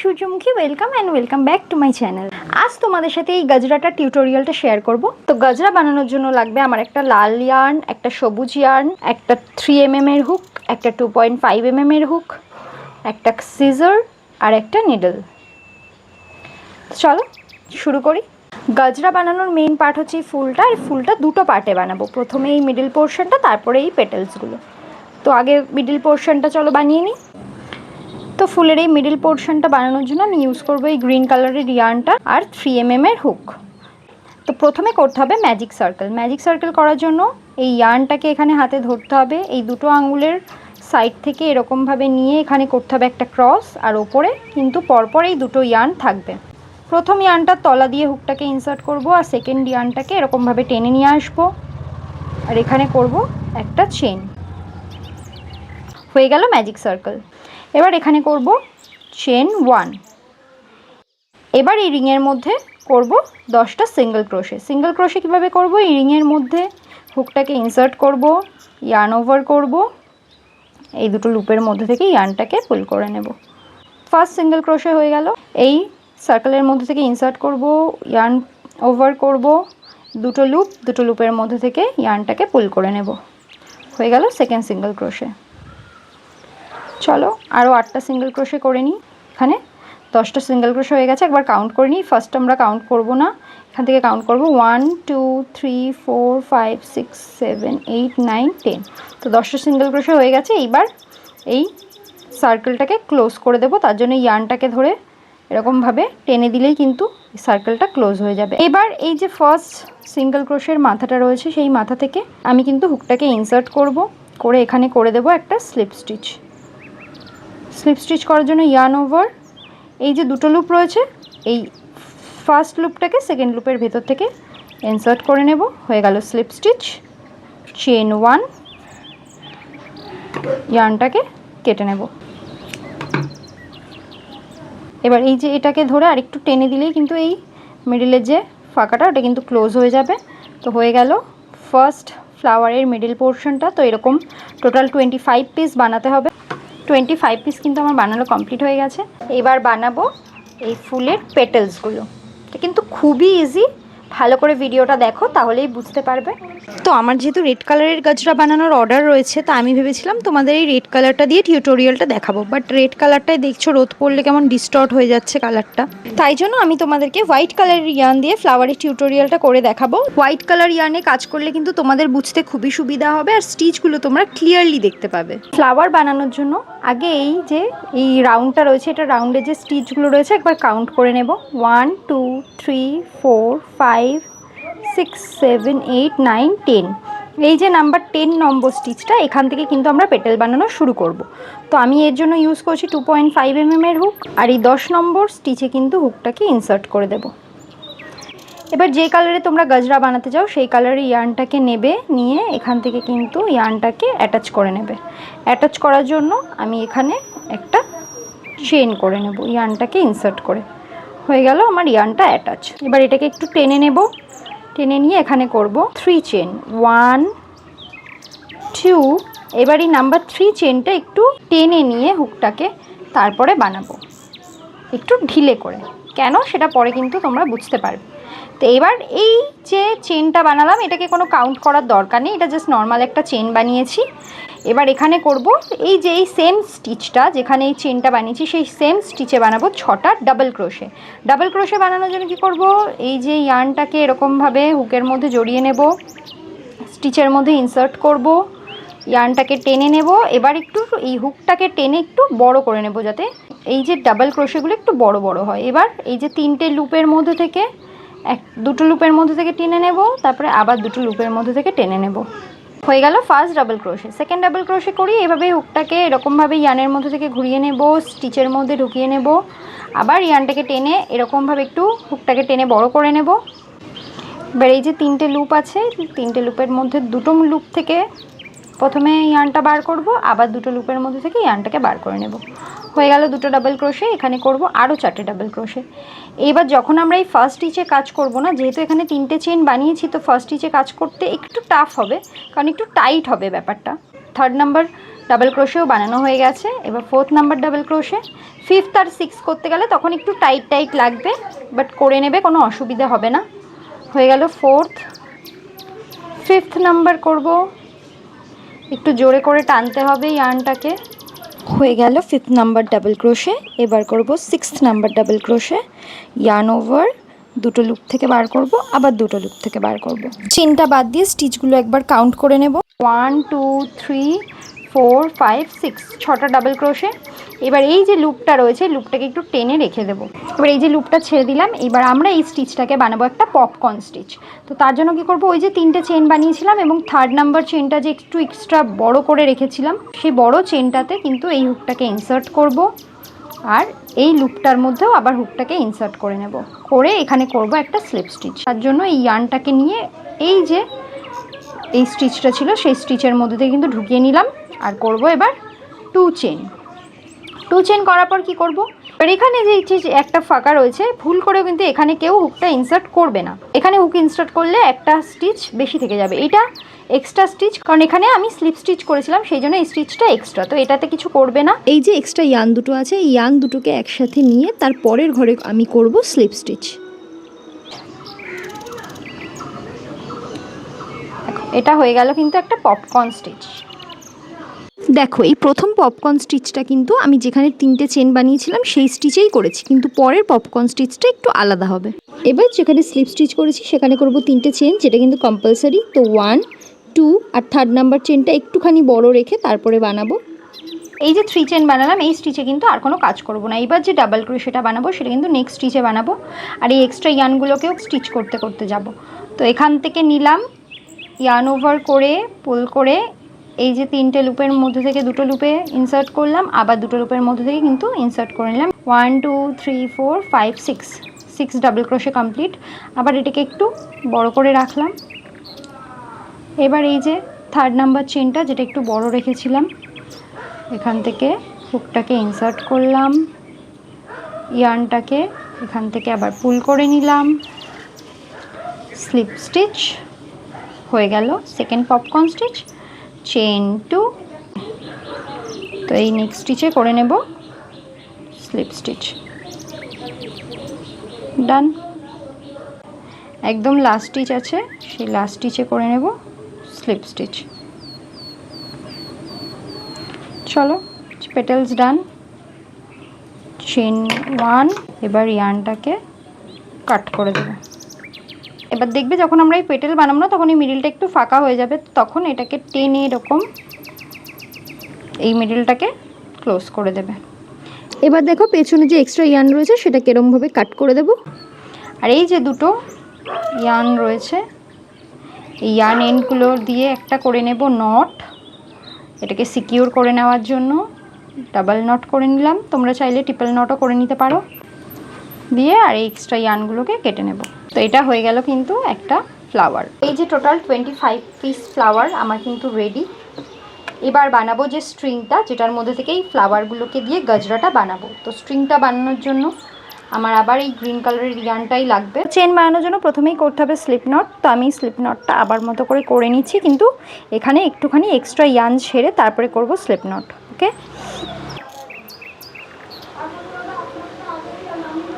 সূর্যমুখী, welcome back to my channel. আজ তোমাদের সাথে এই গজরাটা টিউটোরিয়ালটা শেয়ার করব। তো গজরা বানানোর জন্য লাগবে আমার একটা লাল ইয়ার্ন, একটা সবুজ ইয়ার্ন, একটা 3mm এর হুক, একটা 2.5mm এর হুক, একটা সিজার আর একটা নিডল। চলো শুরু করি। গজরা বানানোর মেইন পার্ট হচ্ছে এই ফুলটা। এই ফুলটা দুটো পার্টে বানাবো, প্রথমে এই মিডল পোর্শনটা, তারপরে এই পেটেলসগুলো। তো আগে মিডল পোর্শনটা চলো বানিয়ে নিই। তো ফুলের এই মিডল পোর্শনটা বানানোর জন্য আমি ইউজ করবো এই গ্রিন কালারের ইয়ার্নটা আর 3mm এর হুক। তো প্রথমে করতে হবে ম্যাজিক সার্কেল। ম্যাজিক সার্কেল করার জন্য এই ইয়ার্নটাকে এখানে হাতে ধরতে হবে, এই দুটো আঙুলের সাইড থেকে এরকমভাবে নিয়ে এখানে করতে হবে একটা ক্রস, আর ওপরে কিন্তু পরপর এই দুটো ইয়ার্ন থাকবে। প্রথম ইয়ার্নটার তলা দিয়ে হুকটাকে ইনসার্ট করব, আর সেকেন্ড ইয়ার্নটাকে এরকমভাবে টেনে নিয়ে আসবো, আর এখানে করব একটা চেন। হয়ে গেল ম্যাজিক সার্কেল। এবার এখানে করব চেন 1। এবার এই রিংয়ের মধ্যে করব 10টা সিঙ্গেল ক্রোশে। সিঙ্গেল ক্রোশে কীভাবে করব? এই রিংয়ের মধ্যে হুকটাকে ইনসার্ট করব, ইয়ার্ন ওভার করব, এই দুটো লুপের মধ্যে থেকে ইয়ার্নটাকে পুল করে নেব। ফার্স্ট সিঙ্গেল ক্রোশে হয়ে গেল। এই সার্কেলের মধ্যে থেকে ইনসার্ট করব, ইয়ার্ন ওভার করব, দুটো লুপের মধ্যে থেকে ইয়ার্নটাকে পুল করে নেব। হয়ে গেল সেকেন্ড সিঙ্গেল ক্রোশে। চলো আরও 8টা সিঙ্গেল ক্রোশে করে নিই। এখানে 10টা সিঙ্গেল ক্রোশে হয়ে গেছে। একবার কাউন্ট করে নিই। ফার্স্ট আমরা কাউন্ট করব না, এখান থেকে কাউন্ট করব 1 2 3 4 5 6 7 8 9 10। তো 10টা সিঙ্গেল ক্রোশে হয়ে গেছে। এইবার এই সার্কেলটাকে ক্লোজ করে দেব। তার জন্য ইয়ার্নটাকে ধরে এরকমভাবে টেনে দিলেই কিন্তু সার্কেলটা ক্লোজ হয়ে যাবে। এবার এই যে ফার্স্ট সিঙ্গেল ক্রোশের মাথাটা রয়েছে, সেই মাথা থেকে আমি কিন্তু হুকটাকে ইনসার্ট করব, করে এখানে করে দেব একটা স্লিপ স্টিচ। স্লিপ স্টিচ করার জন্য ইয়ার্ন ওভার, এই যে দুটো লুপ রয়েছে, এই ফার্স্ট লুপটাকে সেকেন্ড লুপের ভেতর থেকে ইনসার্ট করে নেব। হয়ে গেল স্লিপ স্টিচ, চেন 1, ইয়ার্নটাকে কেটে নেব। এবার এই যে এটাকে ধরে আরেকটু টেনে দিলেই কিন্তু এই মিডিলের যে ফাঁকাটা ওটা কিন্তু ক্লোজ হয়ে যাবে। তো হয়ে গেল ফার্স্ট ফ্লাওয়ারের মিডিল পোর্শনটা। তো এরকম টোটাল 25 পিস বানাতে হবে। 25 পিস কিন্তু আমার বানানো কমপ্লিট হয়ে গেছে। এবার বানাবো এই ফুলের পেটেলসগুলো। এটা কিন্তু খুবই ইজি, ভালো করে ভিডিওটা দেখো তাহলেই বুঝতে পারবে। তো আমার যেহেতু রেড কালারের গজরা বানানোর অর্ডার রয়েছে, তা আমি ভেবেছিলাম তোমাদের এই রেড কালারটা দিয়ে টিউটোরিয়ালটা দেখাবো, বাট রেড কালারটাই দেখছো রোদ পড়লে কেমন ডিস্টর্ট হয়ে যাচ্ছে কালারটা। তাই জন্য আমি তোমাদেরকে হোয়াইট কালারের ইয়ার্ন দিয়ে ফ্লাওয়ারের টিউটোরিয়ালটা করে দেখাবো। হোয়াইট কালার ইয়ার্নে কাজ করলে কিন্তু তোমাদের বুঝতে খুবই সুবিধা হবে, আর স্টিচগুলো তোমরা ক্লিয়ারলি দেখতে পাবে। ফ্লাওয়ার বানানোর জন্য আগে এই রাউন্ডটা রয়েছে, এটা রাউন্ডের যে স্টিচগুলো রয়েছে একবার কাউন্ট করে নেব। 1 2 3 4 5 6 7 8 9 10। এই যে নাম্বার 10 নম্বর স্টিচটা, এখান থেকে কিন্তু আমরা পেটেল বানানো শুরু করব। তো আমি এর জন্য ইউজ করছি 2.5mm এর হুক, আর এই 10 নম্বর স্টিচে কিন্তু হুকটাকে ইনসার্ট করে দেব। এবার যে কালারে তোমরা গজরা বানাতে চাও সেই কালারের ইয়ার্নটাকে নেবে, নিয়ে এখান থেকে কিন্তু ইয়ার্নটাকে অ্যাটাচ করে নেবে। অ্যাটাচ করার জন্য আমি এখানে একটা চেন করে নেব ইয়ার্নটাকে ইনসার্ট করে। হয়ে গেল আমার ইয়ার্নটা অ্যাটাচ। এবার এটাকে একটু টেনে নেব, টেনে নিয়ে এখানে করব 3 চেন 1 2। এবার এই নাম্বার 3 চেনটা একটু টেনে নিয়ে হুকটাকে তারপরে বানাবো একটু ঢিলে করে। কেন সেটা পরে কিন্তু তোমরা বুঝতে পারবে। তো এবার এই যে চেনটা বানালাম, এটাকে কোনো কাউন্ট করার দরকার নেই, এটা জাস্ট নর্মাল একটা চেন বানিয়েছি। এবার এখানে করব এই যে এই সেম স্টিচটা, যেখানে এই চেনটা বানিয়েছি সেই সেম স্টিচে বানাবো 6টা ডাবল ক্রোশে। ডাবল ক্রোশে বানানোর জন্য কী করব? এই যে ইয়ার্নটাকে এরকমভাবে হুকের মধ্যে জড়িয়ে নেব, স্টিচের মধ্যে ইনসার্ট করব, ইয়ার্নটাকে টেনে নেব। এবার একটু এই হুকটাকে টেনে একটু বড় করে নেব, যাতে এই যে ডাবল ক্রোশেগুলো একটু বড় বড় হয়। এবার এই যে 3টে লুপের মধ্যে থেকে দুটো লুপের মধ্যে থেকে টেনে নেব, তারপরে আবার দুটো লুপের মধ্যে থেকে টেনে নেব। হয়ে গেল first double crochet. Second double crochet করি এভাবে হুকটাকে এরকমভাবে ইয়ার্নের মধ্যে থেকে ঘুরিয়ে নেব, স্টিচের মধ্যে ঢুকিয়ে নেব, আবার ইয়ার্নটাকে টেনে এরকমভাবে একটু হুকটাকে টেনে বড় করে নেব। এবার এই যে 3টে লুপ আছে, 3টে লুপের মধ্যে দুটো লুপ থেকে প্রথমে ইয়ার্নটা বার করব, আবার দুটো লুপের মধ্যে থেকে ইয়ার্নটাকে বার করে নেব। হয়ে গেল দুটো ডাবল ক্রোশে। এখানে করব আরও 4টে ডাবল ক্রোশে। এবার যখন আমরা এই ফার্স্ট স্টিচে কাজ করব না, যেহেতু এখানে 3টে চেন বানিয়েছি, তো ফার্স্ট স্টিচে কাজ করতে একটু টাফ হবে, কারণ একটু টাইট হবে ব্যাপারটা। থার্ড নাম্বার ডাবল ক্রোশেও বানানো হয়ে গেছে। এবার 4th number double crochet. 5th আর 6 করতে গেলে তখন একটু টাইট টাইট লাগবে, বাট করে নেবে, কোনো অসুবিধা হবে না। হয়ে গেল 4th। 5th নাম্বার করব, একটু জোরে করে টানতে হবে ইয়ার্নটাকে। হয়ে গেল 5th নাম্বার ডাবল ক্রোশে। এবার করব 6th number double crochet. Yarn over, দুটো লুপ থেকে বার করব, আবার দুটো লুপ থেকে বার করব। চেনটা বাদ দিয়ে স্টিচগুলো একবার কাউন্ট করে নেব। 1 2 3 4 5 6, 6টা ডাবল ক্রোশে। এবার এই যে লুপটা রয়েছে, লুপটাকে একটু টেনে রেখে দেবো। এবার এই যে লুপটা ছেড়ে দিলাম, এবার আমরা এই স্টিচটাকে বানাবো একটা পপকর্ন স্টিচ। তো তার জন্য কি করব, ওই যে 3টে চেন বানিয়েছিলাম এবং 3rd নাম্বার চেনটা যে একটু এক্সট্রা বড় করে রেখেছিলাম, সেই বড় চেনটাতে কিন্তু এই হুকটাকে ইনসার্ট করব, আর এই লুপটার মধ্যেও আবার হুকটাকে ইনসার্ট করে নেব, করে এখানে করব একটা স্লিপ স্টিচ। তার জন্য এই ইয়ার্নটাকে নিয়ে এই যে এই স্টিচটা ছিল সেই স্টিচের মধ্যে থেকে কিন্তু ঢুকিয়ে নিলাম, আর করব এবার 2 চেন। 2 চেন করার পর কি করব, এবার এখানে যে একটা ফাঁকা রয়েছে, ভুল করেও কিন্তু এখানে কেউ হুকটা ইনসার্ট করবে না। এখানে হুক ইনসার্ট করলে একটা স্টিচ বেশি থেকে যাবে, এটা এক্সট্রা স্টিচ, কারণ এখানে আমি স্লিপ স্টিচ করেছিলাম, সেই জন্য এই স্টিচটা এক্সট্রা, তো এটাতে কিছু করবে না। এই যে এক্সট্রা ইয়ার্ন দুটো আছে, এই ইয়ার্ন দুটোকে একসাথে নিয়ে তার পরের ঘরে আমি করব স্লিপ স্টিচ। এটা হয়ে গেল কিন্তু একটা পপকর্ন স্টিচ। দেখো এই প্রথম পপকর্ন স্টিচটা কিন্তু আমি যেখানে 3টে চেন বানিয়েছিলাম সেই স্টিচেই করেছি, কিন্তু পরের পপকর্ন স্টিচটা একটু আলাদা হবে। এবার যেখানে স্লিপ স্টিচ করেছি সেখানে করব 3টে চেন, যেটা কিন্তু কম্পালসারি। তো 1 2 আর 3rd নাম্বার চেনটা একটুখানি বড় রেখে তারপরে বানাবো। এই যে 3 চেন বানালাম, এই স্টিচে কিন্তু আর কোনো কাজ করব না। এবার যে ডাবল ক্রোশেটা বানাবো সেটা কিন্তু নেক্সট স্টিচে বানাবো, আর এই এক্সট্রা ইয়ার্নগুলোকেও স্টিচ করতে করতে যাব। তো এখান থেকে নিলাম, ইয়ার্ন ওভার করে পুল করে এই যে 3টে লুপের মধ্যে থেকে দুটো লুপে ইনসার্ট করলাম, আবার দুটো লুপের মধ্যে থেকে কিন্তু ইনসার্ট করে নিলাম। 1 2 3 4 5 6 ডাবল ক্রোশে কমপ্লিট। আবার এটাকে একটু বড় করে রাখলাম। এবার এই যে 3rd নাম্বার চেনটা, যেটা একটু বড় রেখেছিলাম, এখান থেকে হুকটাকে ইনসার্ট করলাম, ইয়ার্নটাকে এখান থেকে আবার পুল করে নিলাম, স্লিপ স্টিচ। হয়ে গেল সেকেন্ড পপকর্ন স্টিচ। চেন 2, তো এই নেক্সট স্টিচে করে নেব স্লিপ স্টিচ। ডান। একদম লাস্ট স্টিচ আছে, সেই লাস্ট স্টিচে করে নেব স্লিপ স্টিচ। চলো, পেটেলস ডান। চেন 1, এবার ইয়ার্নটাকে কাট করে দেব। এবার দেখবে যখন আমরা এই পেটেল বানাবো না, তখন এই মিডিলটা একটু ফাঁকা হয়ে যাবে, তখন এটাকে টেনে এরকম এই মিডিলটাকে ক্লোজ করে দেবে। এবার দেখো পেছনে যে এক্সট্রা ইয়ার্ন রয়েছে সেটাকে এরকমভাবে কাট করে দেব। আর এই যে দুটো ইয়ার্ন রয়েছে, এই ইয়ার্ন এন্ডগুলো দিয়ে একটা করে নেব নট, এটাকে সিকিউর করে নেওয়ার জন্য ডাবল নট করে নিলাম। তোমরা চাইলে ট্রিপল নটও করে নিতে পারো। দিয়ে আর এই এক্সট্রা ইয়ার্নগুলোকে কেটে নেব। তো এটা হয়ে গেল কিন্তু একটা ফ্লাওয়ার। এই যে টোটাল 25 পিস ফ্লাওয়ার আমার কিন্তু রেডি। এবার বানাবো যে স্ট্রিংটা, যেটার মধ্যে থেকে এই ফ্লাওয়ারগুলোকে দিয়ে গজরাটা বানাবো। তো স্ট্রিংটা বানানোর জন্য আমার আবার এই গ্রিন কালারের ইয়ার্নটাই লাগবে। চেন বানানোর জন্য প্রথমেই করতে হবে স্লিপ নট। তো আমি স্লিপ নটটা আবার মতো করে নিচ্ছি, কিন্তু এখানে একটুখানি এক্সট্রা ইয়ার্ন ছেড়ে তারপরে করব slip knot. Okay,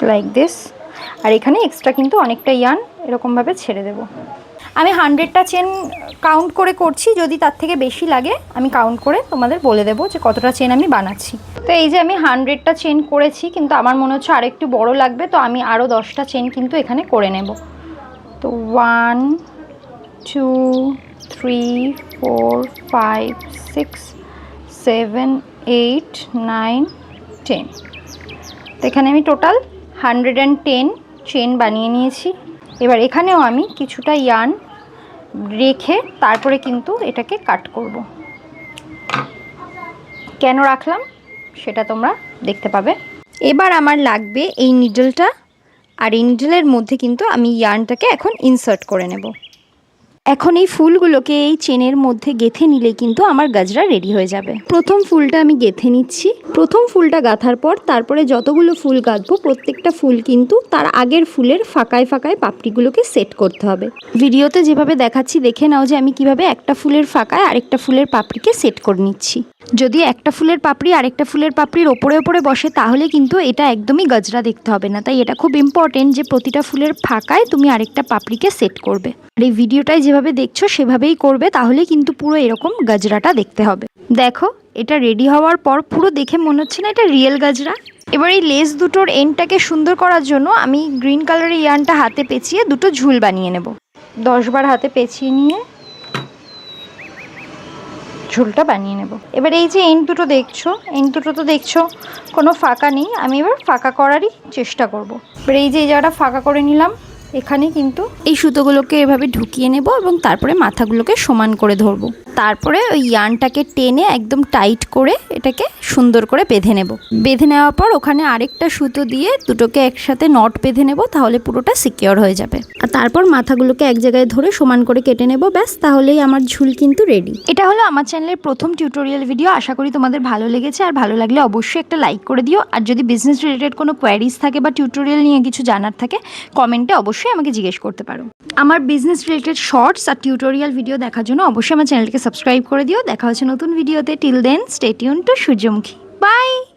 like this. আর এখানে এক্সট্রা কিন্তু অনেকটা ইয়ার্ন এরকমভাবে ছেড়ে দেব। আমি 100টা চেন কাউন্ট করে করছি, যদি তার থেকে বেশি লাগে আমি কাউন্ট করে তোমাদের বলে দেবো যে কতটা চেন আমি বানাচ্ছি। তো এই যে আমি 100টা চেন করেছি, কিন্তু আমার মনে হচ্ছে আরও একটু বড় লাগবে, তো আমি আরও 10টা চেন কিন্তু এখানে করে নেব। তো 1 2 3 4 5 6 7 8 9 10। তো এখানে আমি টোটাল 110 চেন বানিয়ে নিয়েছি। এবার এখানেও আমি কিছুটা ইয়ার্ন রেখে তারপরে কিন্তু এটাকে কাট করব। কেন রাখলাম সেটা তোমরা দেখতে পাবে। এবার আমার লাগবে এই নিডলটা, আর এই নিডলের মধ্যে কিন্তু আমি ইয়ার্নটাকে এখন ইনসার্ট করে নেব। এখন এই ফুলগুলোকে এই চেনের মধ্যে গেঁথে নিলে কিন্তু আমার গাজরা রেডি হয়ে যাবে। প্রথম ফুলটা আমি গেঁথে নিচ্ছি। প্রথম ফুলটা গাঁথার পর তারপরে যতগুলো ফুল গাঁথবো প্রত্যেকটা ফুল কিন্তু তার আগের ফুলের ফাঁকায় ফাঁকায় পাপড়িগুলোকে সেট করতে হবে। ভিডিওতে যেভাবে দেখাচ্ছি দেখে নাও যে আমি কিভাবে একটা ফুলের ফাঁকায় আরেকটা ফুলের পাপড়িকে সেট করে নিচ্ছি। যদি একটা ফুলের পাপড়ি আরেকটা ফুলের পাপড়ির ওপরে ওপরে বসে তাহলে কিন্তু এটা একদমই গজরা দেখতে হবে না। তাই এটা খুব ইম্পর্টেন্ট যে প্রতিটা ফুলের ফাঁকায় তুমি আরেকটা পাপড়িকে সেট করবে। আর এই ভিডিওটায় যেভাবে দেখছো সেভাবেই করবে, তাহলে কিন্তু পুরো এরকম গজরাটা দেখতে হবে। দেখো এটা রেডি হওয়ার পর পুরো দেখে মনে হচ্ছে না এটা রিয়েল গজরা। এবার এই লেস দুটোর এন্ডটাকে সুন্দর করার জন্য আমি গ্রিন কালারের ইয়ার্নটা হাতে পেঁচিয়ে দুটো ঝুল বানিয়ে নেব। 10 বার হাতে পেঁচিয়ে নিয়ে ঝুলটা বানিয়ে নেব। এবার এই যে এন্ড দুটো তো দেখছো কোনো ফাঁকা নেই, আমি এবার ফাঁকা করারই চেষ্টা করব। এবার এই যে এই জায়গাটা ফাঁকা করে নিলাম, এখানে কিন্তু এই সুতোগুলোকে এভাবে ঢুকিয়ে নেব এবং তারপরে মাথাগুলোকে সমান করে ধরবো। তারপরে ওই ইয়ার্নটাকে টেনে একদম টাইট করে এটাকে সুন্দর করে বেঁধে নেব। বেঁধে নেওয়ার পর ওখানে আরেকটা সুতো দিয়ে দুটোকে একসাথে নট বেঁধে নেব, তাহলে পুরোটা সিকিওর হয়ে যাবে। আর তারপর মাথাগুলোকে এক জায়গায় ধরে সমান করে কেটে নেব, ব্যাস তাহলেই আমার ঝুল কিন্তু রেডি। এটা হলো আমার চ্যানেলের প্রথম টিউটোরিয়াল ভিডিও। আশা করি তোমাদের ভালো লেগেছে, আর ভালো লাগলে অবশ্যই একটা লাইক করে দিও। আর যদি বিজনেস রিলেটেড কোনো কোয়ারিজ থাকে বা টিউটোরিয়াল নিয়ে কিছু জানার থাকে কমেন্টে অবশ্যই আমাকে জিজ্ঞেস করতে পারো। আমার বিজনেস রিলেটেড শর্টস আর টিউটোরিয়াল ভিডিও দেখার জন্য অবশ্যই আমার চ্যানেলকে সাবস্ক্রাইব করে দিও। দেখা হচ্ছে নতুন ভিডিওতে। Till then stay tune to Suryamukhi. By.